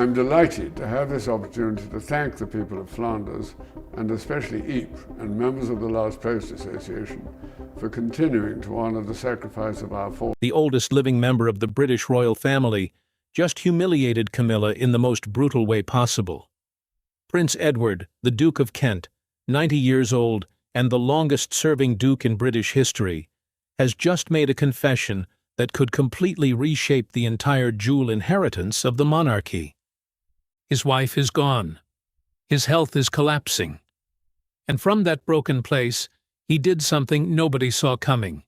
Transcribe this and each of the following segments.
I'm delighted to have this opportunity to thank the people of Flanders, and especially Ypres and members of the Last Post Association, for continuing to honour the sacrifice of our forces. The oldest living member of the British royal family just humiliated Camilla in the most brutal way possible. Prince Edward, the Duke of Kent, 90 years old and the longest-serving duke in British history, has just made a confession that could completely reshape the entire dual inheritance of the monarchy. His wife is gone. His health is collapsing. And from that broken place, he did something nobody saw coming.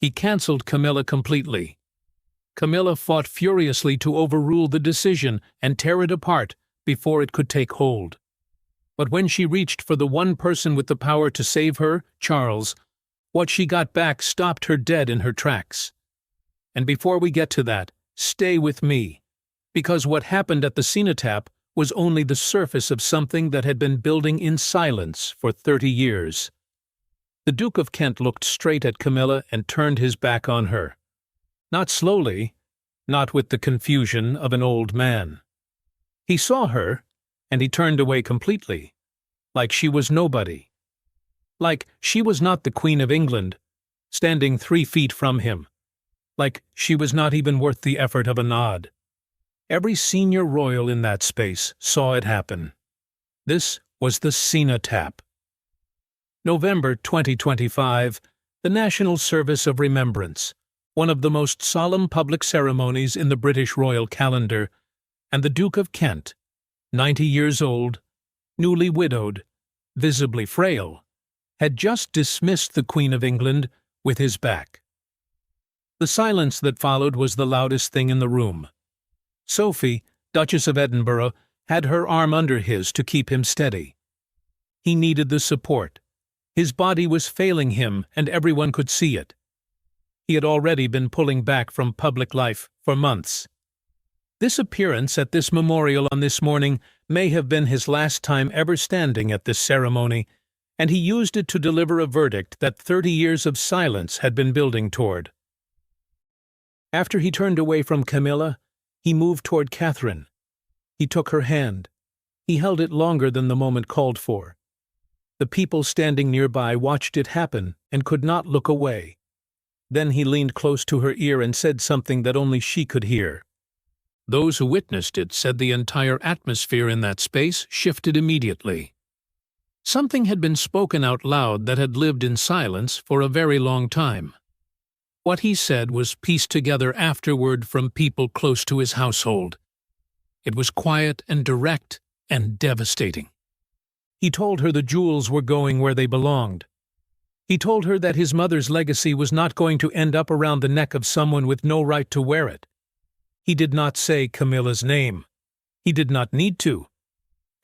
He cancelled Camilla completely. Camilla fought furiously to overrule the decision and tear it apart before it could take hold. But when she reached for the one person with the power to save her, Charles, what she got back stopped her dead in her tracks. And before we get to that, stay with me, because what happened at the Cenotaph was only the surface of something that had been building in silence for 30 years. The Duke of Kent looked straight at Camilla and turned his back on her. Not slowly, not with the confusion of an old man. He saw her, and he turned away completely, like she was nobody. Like she was not the Queen of England, standing 3 feet from him. Like she was not even worth the effort of a nod. Every senior royal in that space saw it happen. This was the Cenotaph. November 2025, the National Service of Remembrance, one of the most solemn public ceremonies in the British royal calendar, and the Duke of Kent, 90 years old, newly widowed, visibly frail, had just dismissed the Queen of England with his back. The silence that followed was the loudest thing in the room. Sophie, Duchess of Edinburgh, had her arm under his to keep him steady. He needed the support. His body was failing him, and everyone could see it. He had already been pulling back from public life for months. This appearance at this memorial on this morning may have been his last time ever standing at this ceremony, and he used it to deliver a verdict that 30 years of silence had been building toward. After he turned away from Camilla, he moved toward Catherine. He took her hand. He held it longer than the moment called for. The people standing nearby watched it happen and could not look away. Then he leaned close to her ear and said something that only she could hear. Those who witnessed it said the entire atmosphere in that space shifted immediately. Something had been spoken out loud that had lived in silence for a very long time. What he said was pieced together afterward from people close to his household. It was quiet and direct and devastating. He told her the jewels were going where they belonged. He told her that his mother's legacy was not going to end up around the neck of someone with no right to wear it. He did not say Camilla's name. He did not need to.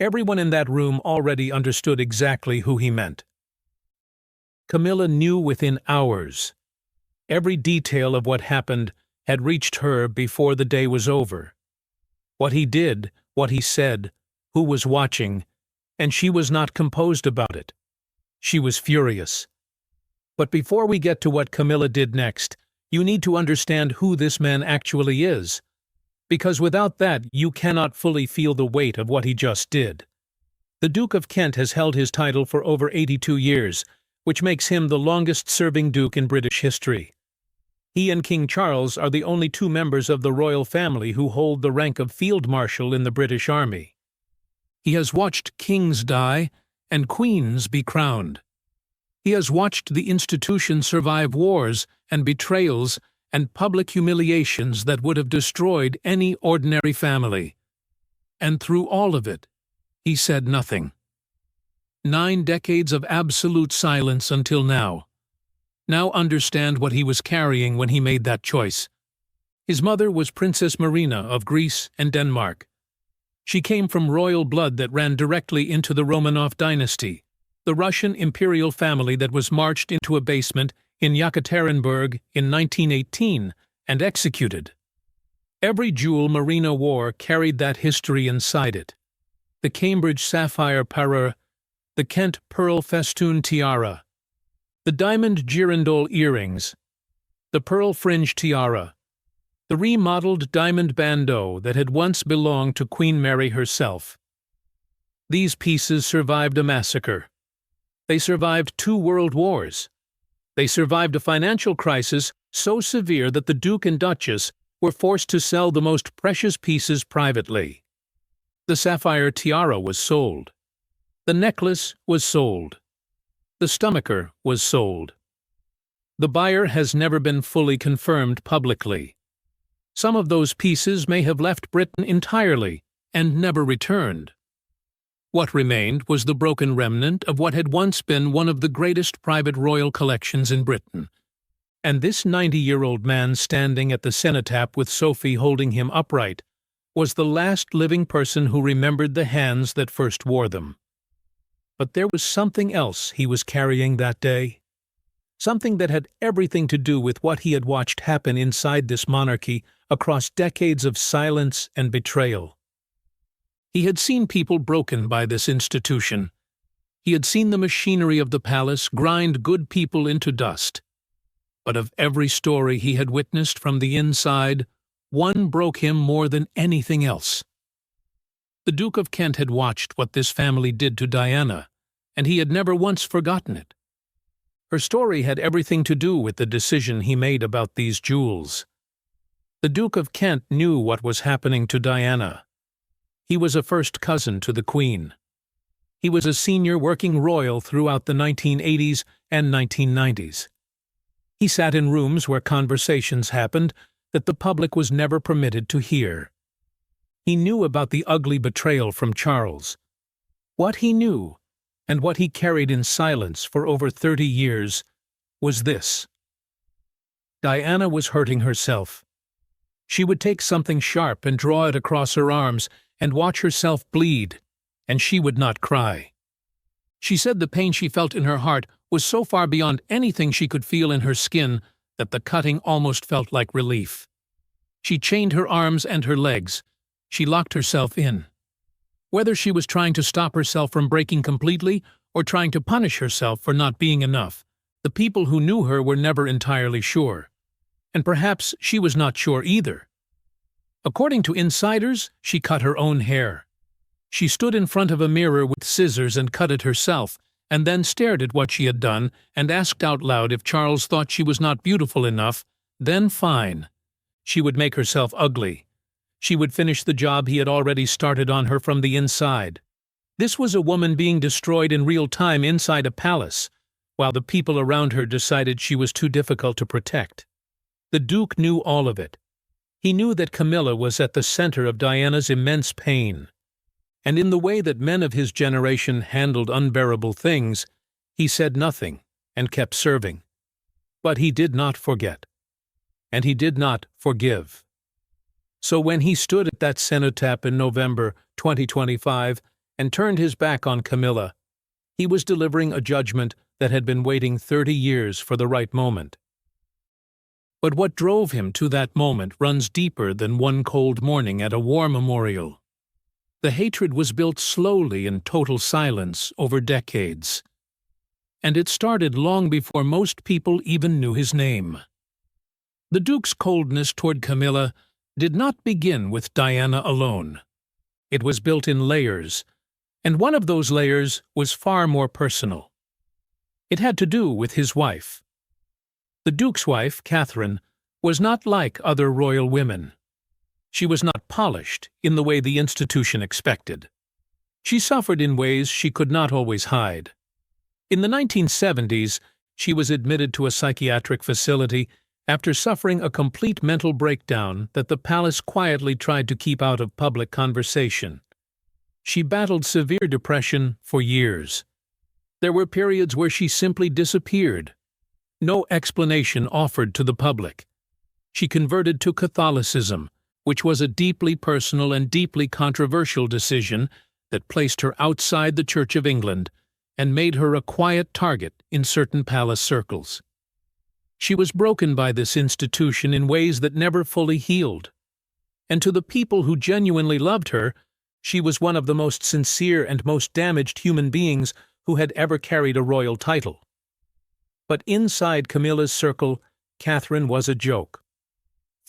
Everyone in that room already understood exactly who he meant. Camilla knew within hours. Every detail of what happened had reached her before the day was over. What he did, what he said, who was watching, and she was not composed about it. She was furious. But before we get to what Camilla did next, you need to understand who this man actually is, because without that you cannot fully feel the weight of what he just did. The Duke of Kent has held his title for over 82 years, which makes him the longest-serving duke in British history. He and King Charles are the only 2 members of the royal family who hold the rank of Field Marshal in the British Army. He has watched kings die and queens be crowned. He has watched the institution survive wars and betrayals and public humiliations that would have destroyed any ordinary family. And through all of it, he said nothing. 9 decades of absolute silence until now. Now understand what he was carrying when he made that choice. His mother was Princess Marina of Greece and Denmark. She came from royal blood that ran directly into the Romanov dynasty, the Russian imperial family that was marched into a basement in Yekaterinburg in 1918 and executed. Every jewel Marina wore carried that history inside it. The Cambridge sapphire parure, the Kent pearl festoon tiara, the diamond girandole earrings, the pearl fringe tiara, the remodeled diamond bandeau that had once belonged to Queen Mary herself. These pieces survived a massacre. They survived 2 world wars. They survived a financial crisis so severe that the Duke and Duchess were forced to sell the most precious pieces privately. The sapphire tiara was sold. The necklace was sold. The stomacher was sold. The buyer has never been fully confirmed publicly. Some of those pieces may have left Britain entirely and never returned. What remained was the broken remnant of what had once been one of the greatest private royal collections in Britain. And this 90-year-old man standing at the cenotaph with Sophie holding him upright was the last living person who remembered the hands that first wore them. But there was something else he was carrying that day. Something that had everything to do with what he had watched happen inside this monarchy across decades of silence and betrayal. He had seen people broken by this institution. He had seen the machinery of the palace grind good people into dust. But of every story he had witnessed from the inside, one broke him more than anything else. The Duke of Kent had watched what this family did to Diana, and he had never once forgotten it. Her story had everything to do with the decision he made about these jewels. The Duke of Kent knew what was happening to Diana. He was a first cousin to the Queen. He was a senior working royal throughout the 1980s and 1990s. He sat in rooms where conversations happened that the public was never permitted to hear. He knew about the ugly betrayal from Charles. What he knew, and what he carried in silence for over 30 years, was this. Diana was hurting herself. She would take something sharp and draw it across her arms and watch herself bleed, and she would not cry. She said the pain she felt in her heart was so far beyond anything she could feel in her skin that the cutting almost felt like relief. She chained her arms and her legs. She locked herself in. Whether she was trying to stop herself from breaking completely or trying to punish herself for not being enough, the people who knew her were never entirely sure. And perhaps she was not sure either. According to insiders, she cut her own hair. She stood in front of a mirror with scissors and cut it herself, and then stared at what she had done and asked out loud if Charles thought she was not beautiful enough, then fine. She would make herself ugly. She would finish the job he had already started on her from the inside. This was a woman being destroyed in real time inside a palace, while the people around her decided she was too difficult to protect. The Duke knew all of it. He knew that Camilla was at the center of Diana's immense pain. And in the way that men of his generation handled unbearable things, he said nothing and kept serving. But he did not forget. And he did not forgive. So when he stood at that cenotaph in November 2025 and turned his back on Camilla, he was delivering a judgment that had been waiting 30 years for the right moment. But what drove him to that moment runs deeper than one cold morning at a war memorial. The hatred was built slowly in total silence over decades. And it started long before most people even knew his name. The Duke's coldness toward Camilla did not begin with Diana alone. It was built in layers, and one of those layers was far more personal. It had to do with his wife. The Duke's wife, Catherine, was not like other royal women. She was not polished in the way the institution expected. She suffered in ways she could not always hide. In the 1970s, she was admitted to a psychiatric facility after suffering a complete mental breakdown that the palace quietly tried to keep out of public conversation. She battled severe depression for years. There were periods where she simply disappeared. No explanation offered to the public. She converted to Catholicism, which was a deeply personal and deeply controversial decision that placed her outside the Church of England and made her a quiet target in certain palace circles. She was broken by this institution in ways that never fully healed. And to the people who genuinely loved her, she was one of the most sincere and most damaged human beings who had ever carried a royal title. But inside Camilla's circle, Catherine was a joke.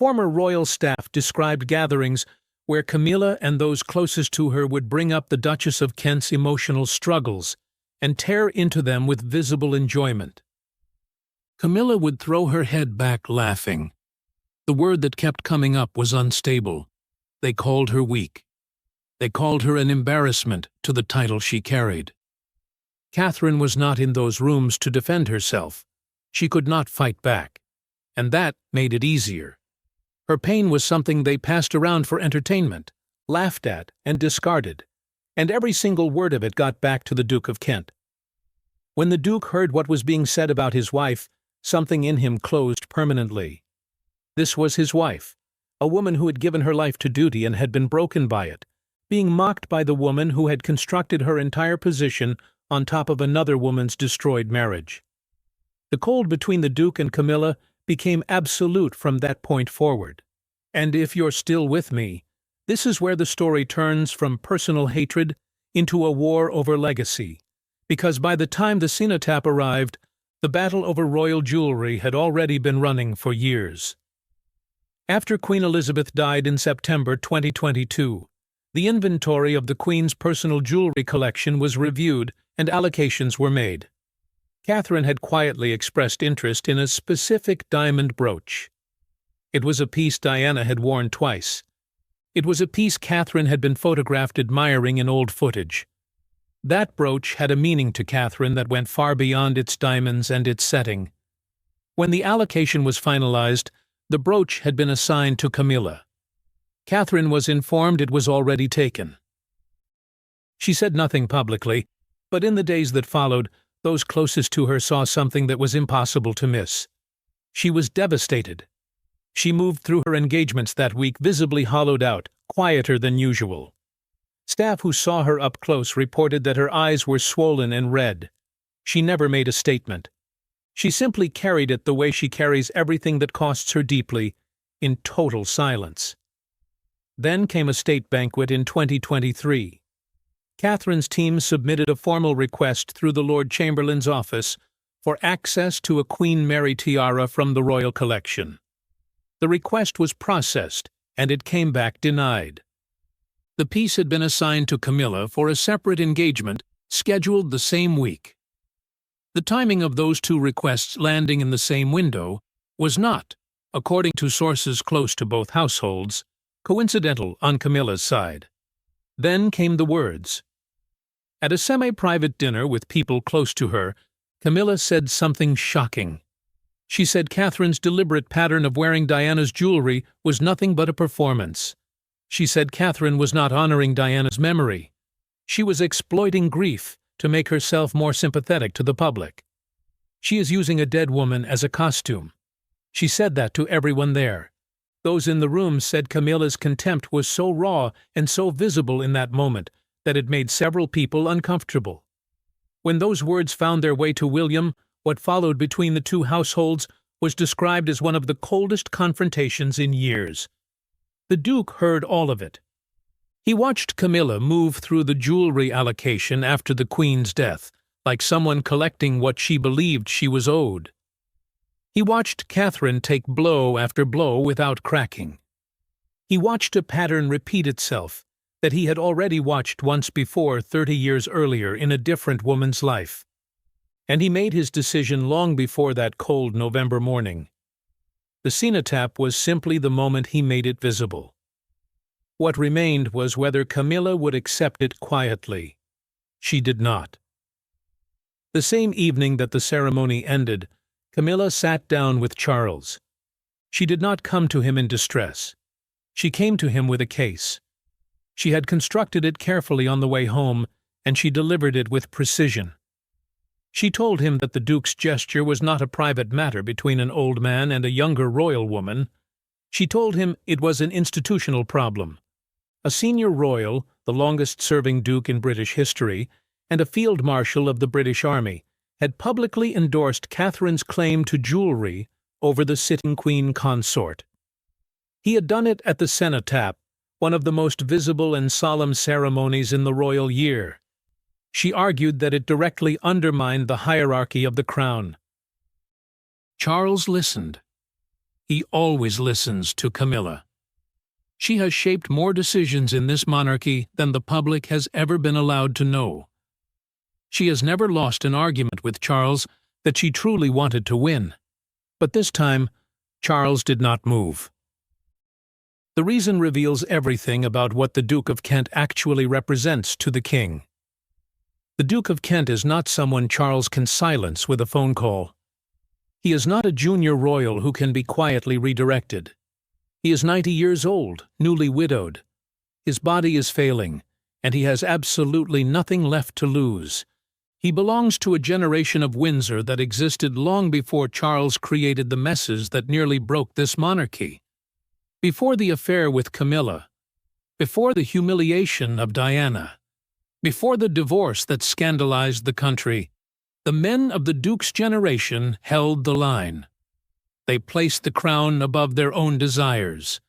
Former royal staff described gatherings where Camilla and those closest to her would bring up the Duchess of Kent's emotional struggles and tear into them with visible enjoyment. Camilla would throw her head back laughing. The word that kept coming up was unstable. They called her weak. They called her an embarrassment to the title she carried. Catherine was not in those rooms to defend herself. She could not fight back, and that made it easier. Her pain was something they passed around for entertainment, laughed at, and discarded, and every single word of it got back to the Duke of Kent. When the Duke heard what was being said about his wife, something in him closed permanently. This was his wife, a woman who had given her life to duty and had been broken by it, being mocked by the woman who had constructed her entire position on top of another woman's destroyed marriage. The cold between the Duke and Camilla became absolute from that point forward. And if you're still with me, this is where the story turns from personal hatred into a war over legacy, because by the time the Cenotaph arrived, the battle over royal jewelry had already been running for years. After Queen Elizabeth died in September 2022, the inventory of the Queen's personal jewelry collection was reviewed and allocations were made. Catherine had quietly expressed interest in a specific diamond brooch. It was a piece Diana had worn twice. It was a piece Catherine had been photographed admiring in old footage. That brooch had a meaning to Catherine that went far beyond its diamonds and its setting. When the allocation was finalized, the brooch had been assigned to Camilla. Catherine was informed it was already taken. She said nothing publicly, but in the days that followed, those closest to her saw something that was impossible to miss. She was devastated. She moved through her engagements that week visibly hollowed out, quieter than usual. Staff who saw her up close reported that her eyes were swollen and red. She never made a statement. She simply carried it the way she carries everything that costs her deeply, in total silence. Then came a state banquet in 2023. Catherine's team submitted a formal request through the Lord Chamberlain's office for access to a Queen Mary tiara from the royal collection. The request was processed, and it came back denied. The piece had been assigned to Camilla for a separate engagement scheduled the same week. The timing of those two requests landing in the same window was not, according to sources close to both households, coincidental on Camilla's side. Then came the words. At a semi-private dinner with people close to her, Camilla said something shocking. She said Catherine's deliberate pattern of wearing Diana's jewelry was nothing but a performance. She said Catherine was not honoring Diana's memory. She was exploiting grief to make herself more sympathetic to the public. She is using a dead woman as a costume. She said that to everyone there. Those in the room said Camilla's contempt was so raw and so visible in that moment that it made several people uncomfortable. When those words found their way to William, what followed between the two households was described as one of the coldest confrontations in years. The Duke heard all of it. He watched Camilla move through the jewelry allocation after the Queen's death, like someone collecting what she believed she was owed. He watched Catherine take blow after blow without cracking. He watched a pattern repeat itself that he had already watched once before 30 years earlier in a different woman's life. And he made his decision long before that cold November morning. The Cenotaph was simply the moment he made it visible. What remained was whether Camilla would accept it quietly. She did not. The same evening that the ceremony ended, Camilla sat down with Charles. She did not come to him in distress. She came to him with a case. She had constructed it carefully on the way home, and she delivered it with precision. She told him that the Duke's gesture was not a private matter between an old man and a younger royal woman. She told him it was an institutional problem. A senior royal, the longest-serving Duke in British history, and a Field Marshal of the British Army, had publicly endorsed Catherine's claim to jewelry over the sitting Queen consort. He had done it at the Cenotaph, one of the most visible and solemn ceremonies in the royal year. She argued that it directly undermined the hierarchy of the crown. Charles listened. he always listens to Camilla. She has shaped more decisions in this monarchy than the public has ever been allowed to know. She has never lost an argument with Charles that she truly wanted to win. But this time, Charles did not move. The reason reveals everything about what the Duke of Kent actually represents to the king. The Duke of Kent is not someone Charles can silence with a phone call. He is not a junior royal who can be quietly redirected. He is 90 years old, newly widowed. His body is failing, and he has absolutely nothing left to lose. He belongs to a generation of Windsor that existed long before Charles created the messes that nearly broke this monarchy. Before the affair with Camilla, before the humiliation of Diana, before the divorce that scandalized the country, the men of the Duke's generation held the line. They placed the crown above their own desires,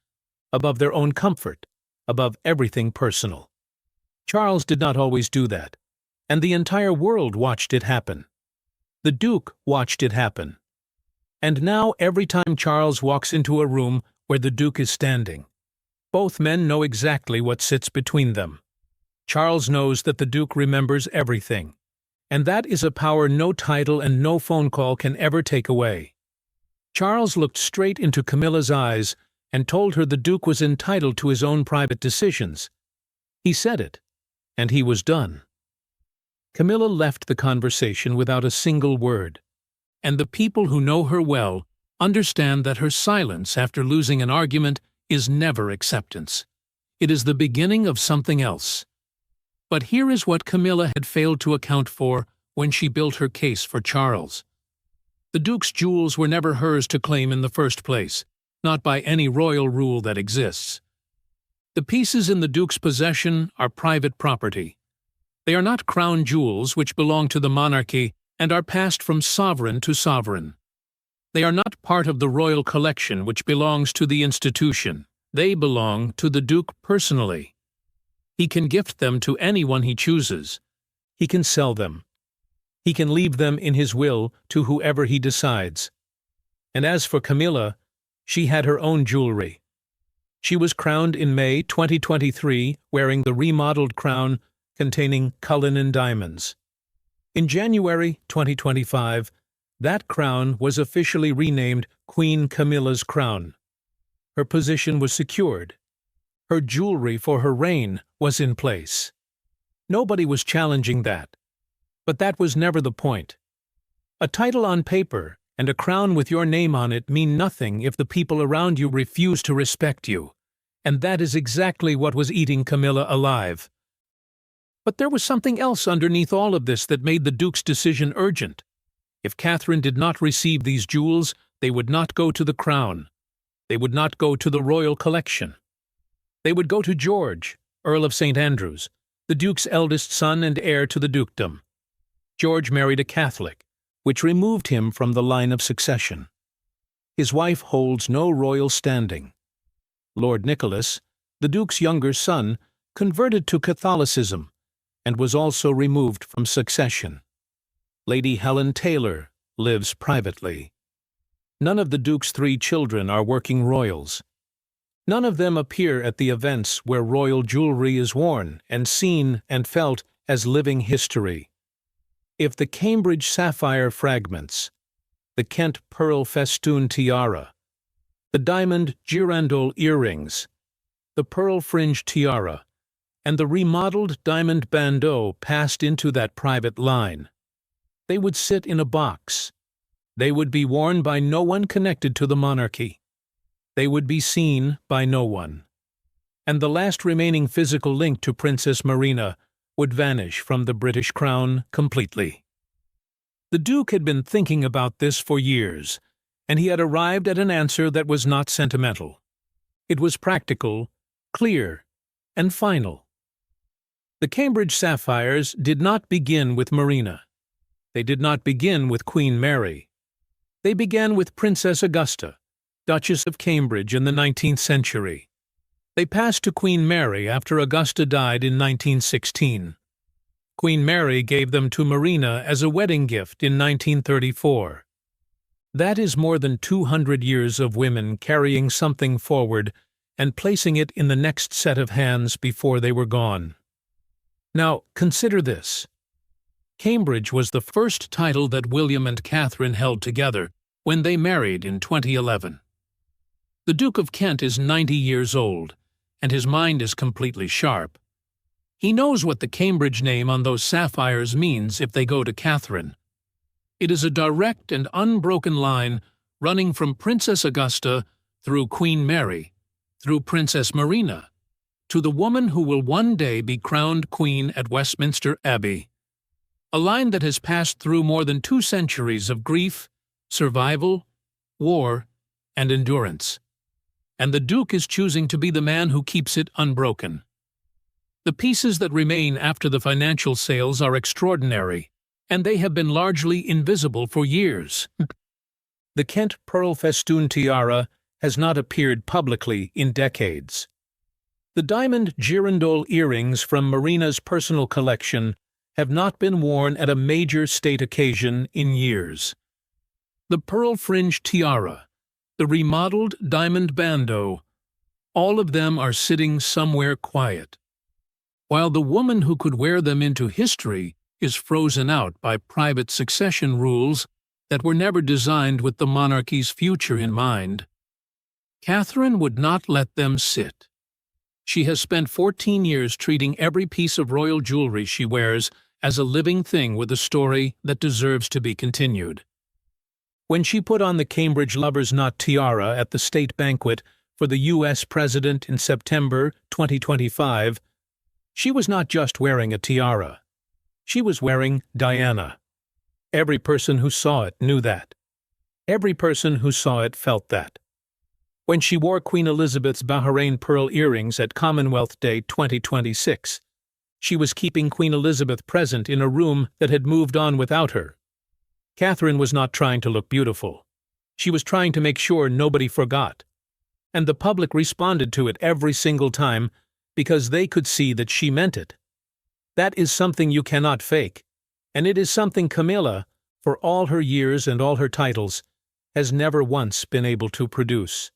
above their own comfort, above everything personal. Charles did not always do that, and the entire world watched it happen. The Duke watched it happen. And now every time Charles walks into a room where the Duke is standing, both men know exactly what sits between them. Charles knows that the Duke remembers everything, and that is a power no title and no phone call can ever take away. Charles looked straight into Camilla's eyes and told her the Duke was entitled to his own private decisions. He said it, and he was done. Camilla left the conversation without a single word, and the people who know her well understand that her silence after losing an argument is never acceptance. It is the beginning of something else. But here is what Camilla had failed to account for when she built her case for Charles. The Duke's jewels were never hers to claim in the first place, not by any royal rule that exists. The pieces in the Duke's possession are private property. They are not crown jewels which belong to the monarchy and are passed from sovereign to sovereign. They are not part of the royal collection which belongs to the institution. They belong to the Duke personally. He can gift them to anyone he chooses. He can sell them. He can leave them in his will to whoever he decides. And as for Camilla, she had her own jewelry. She was crowned in May 2023 wearing the remodeled crown containing Cullinan diamonds. In January 2025, that crown was officially renamed Queen Camilla's crown. Her position was secured. Her jewelry for her reign was in place. Nobody was challenging that. But that was never the point. A title on paper and a crown with your name on it mean nothing if the people around you refuse to respect you, and that is exactly what was eating Camilla alive. But there was something else underneath all of this that made the Duke's decision urgent. If Catherine did not receive these jewels, they would not go to the crown. They would not go to the royal collection. They would go to George, Earl of St. Andrews, the Duke's eldest son and heir to the dukedom. George married a Catholic, which removed him from the line of succession. His wife holds no royal standing. Lord Nicholas, the Duke's younger son, converted to Catholicism and was also removed from succession. Lady Helen Taylor lives privately. None of the Duke's 3 children are working royals. None of them appear at the events where royal jewelry is worn and seen and felt as living history. If the Cambridge sapphire fragments, the Kent pearl festoon tiara, the diamond girandole earrings, the pearl-fringed tiara, and the remodeled diamond bandeau passed into that private line, they would sit in a box. They would be worn by no one connected to the monarchy. They would be seen by no one. And the last remaining physical link to Princess Marina would vanish from the British crown completely. The Duke had been thinking about this for years, and he had arrived at an answer that was not sentimental. It was practical, clear, and final. The Cambridge sapphires did not begin with Marina. They did not begin with Queen Mary. They began with Princess Augusta, Duchess of Cambridge in the 19th century. They passed to Queen Mary after Augusta died in 1916. Queen Mary gave them to Marina as a wedding gift in 1934. That is more than 200 years of women carrying something forward and placing it in the next set of hands before they were gone. Now, consider this. Cambridge was the first title that William and Catherine held together when they married in 2011. The Duke of Kent is 90 years old, and his mind is completely sharp. He knows what the Cambridge name on those sapphires means if they go to Catherine. It is a direct and unbroken line running from Princess Augusta through Queen Mary, through Princess Marina, to the woman who will one day be crowned Queen at Westminster Abbey. A line that has passed through more than 2 centuries of grief, survival, war, and endurance. And the Duke is choosing to be the man who keeps it unbroken. The pieces that remain after the financial sales are extraordinary, and they have been largely invisible for years. The Kent pearl festoon tiara has not appeared publicly in decades. The diamond girandole earrings from Marina's personal collection have not been worn at a major state occasion in years. The pearl-fringed tiara, the remodeled diamond bandeau, all of them are sitting somewhere quiet, while the woman who could wear them into history is frozen out by private succession rules that were never designed with the monarchy's future in mind. Catherine would not let them sit. She has spent 14 years treating every piece of royal jewelry she wears as a living thing with a story that deserves to be continued. When she put on the Cambridge Lover's Knot tiara at the state banquet for the U.S. President in September 2025, she was not just wearing a tiara. She was wearing Diana. Every person who saw it knew that. Every person who saw it felt that. When she wore Queen Elizabeth's Bahrain pearl earrings at Commonwealth Day 2026, she was keeping Queen Elizabeth present in a room that had moved on without her. Catherine was not trying to look beautiful. She was trying to make sure nobody forgot. And the public responded to it every single time because they could see that she meant it. That is something you cannot fake, and it is something Camilla, for all her years and all her titles, has never once been able to produce.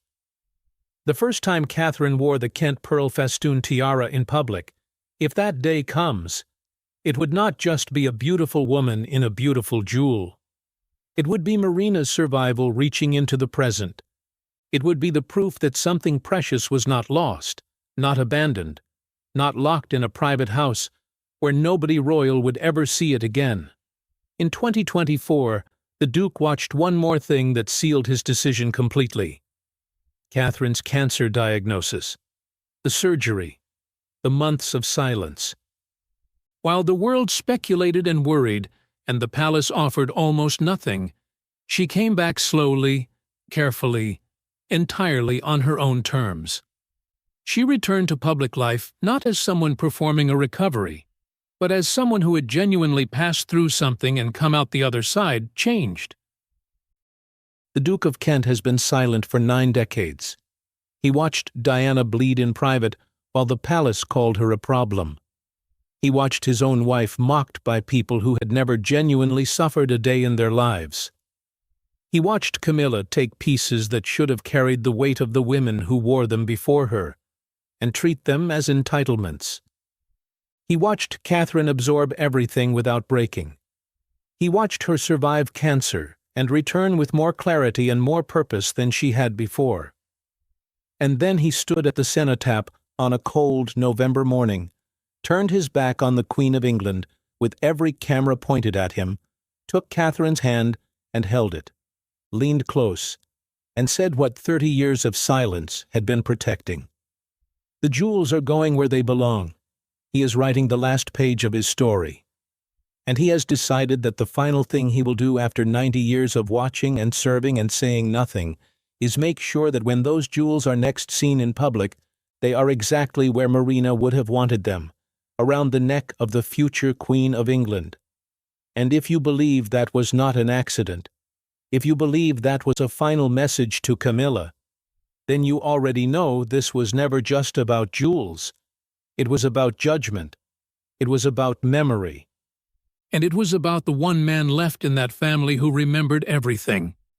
The first time Catherine wore the Kent pearl festoon tiara in public, if that day comes, it would not just be a beautiful woman in a beautiful jewel. It would be Marina's survival reaching into the present. It would be the proof that something precious was not lost, not abandoned, not locked in a private house where nobody royal would ever see it again. In 2024, the Duke watched one more thing that sealed his decision completely. Catherine's cancer diagnosis, the surgery, the months of silence. While the world speculated and worried, and the palace offered almost nothing, she came back slowly, carefully, entirely on her own terms. She returned to public life not as someone performing a recovery, but as someone who had genuinely passed through something and come out the other side changed. The Duke of Kent has been silent for 9 decades. He watched Diana bleed in private while the palace called her a problem. He watched his own wife mocked by people who had never genuinely suffered a day in their lives. He watched Camilla take pieces that should have carried the weight of the women who wore them before her, and treat them as entitlements. He watched Catherine absorb everything without breaking. He watched her survive cancer and return with more clarity and more purpose than she had before. And then he stood at the Cenotaph on a cold November morning, turned his back on the Queen of England with every camera pointed at him, took Catherine's hand and held it, leaned close, and said what 30 years of silence had been protecting. The jewels are going where they belong. He is writing the last page of his story. And he has decided that the final thing he will do after 90 years of watching and serving and saying nothing is make sure that when those jewels are next seen in public, they are exactly where Marina would have wanted them, around the neck of the future Queen of England. And if you believe that was not an accident, if you believe that was a final message to Camilla, then you already know this was never just about jewels. It was about judgment. It was about memory. And it was about the one man left in that family who remembered everything.